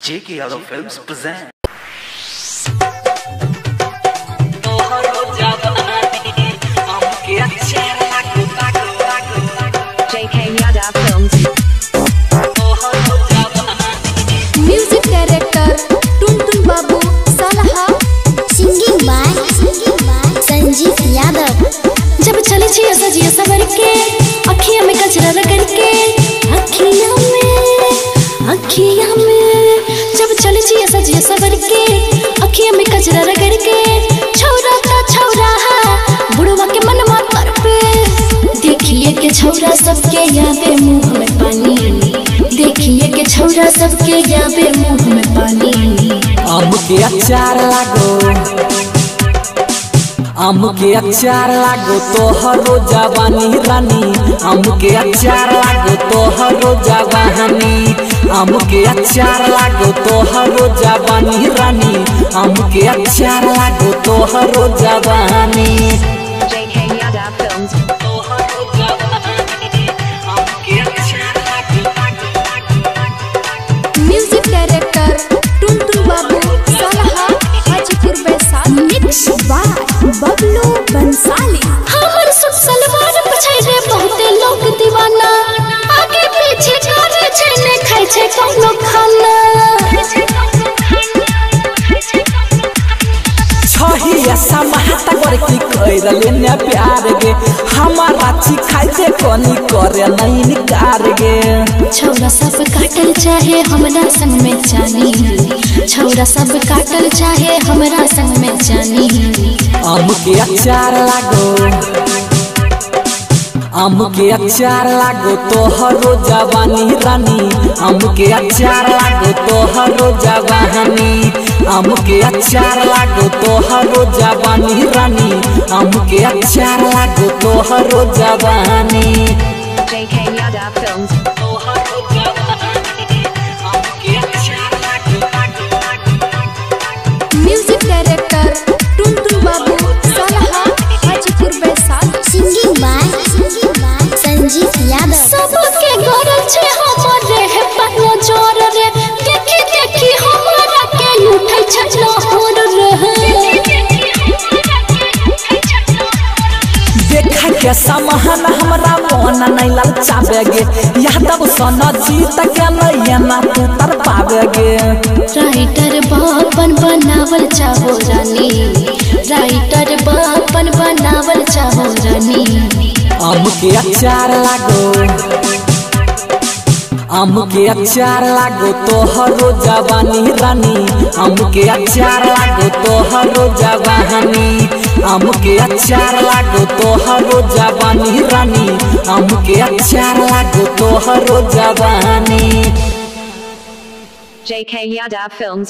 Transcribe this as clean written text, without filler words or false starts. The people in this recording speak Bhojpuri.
J.K. Yadav Films present. J.K. Yadav Films. Music director Tuntun Babu Salaha. Singing by Sanjeev Yadav. जब चले छिया सजिया सबर के अखियां में कचरा रगड़ के अखियां में जब चले छिया सजिया सबर के अखियां में कचरा रगड़ के छौरा का छौरा बुढ़वा के मन में तर पे देखिए के छौरा सबके यादे मुंह में पानी देखिए के छौरा सबके यादे मुंह में पानी आम के अचार लागो तोहरो जवानी रानी आम के अचार लागो तोहरो जवानी आम के अचार लागो तोहरो जवानी रानी आम के अचार लागो तोहरो जवानी J.K. Yadav Films. तोहरो जवानी आम के अचार Music director Tuntun Babu Salaha Hajipur Baisali. Mix by Bablu Bansali. हमर सुख सलवार पछै रे बहुते लोग दीवाना आगे पीछे करे छै ने खाइ छै कोनो खाना छहिया समाहता कर की कइर लेने प्यार गे हमारा ची खाइ छे कोनी करे नहीं निकार गे छौरा सब काटल चाहे हमरा संग में जानी छौरा सब काटल चाहे हमरा संग में जानी आम के अचार लागो तोहरो जवानी रानी आम के अचार लागो तोहरो जवानी आम के अचार लागो तोहरो जवानी रानी आम के अचार लागो तोहरो जवानी J.K. Yadav Films. Music director Tuntun Babu Salaha Hajipur Baisali. Singing by Sanjeev Yadav. सबके गरल छे हमर रे पन्ना जोर रे देखी हमरा के उठै छछलो होर रे देखा के समहन हमरा मन नहीं ललचावे गे यादव सोना जीत के नैना तू तर पावे गे राइटर बापन बनावल चाहो रानी राइटर बापन बनावल चाहो रानी आम के अचार लागो तोहरो जवानी रानी आम के अचार लागो तोहरो जवानी आम के अचार लागो तोहरो जवानी रानी आम के अचार लागो तोहरो जवानी J.K. Yadav Films.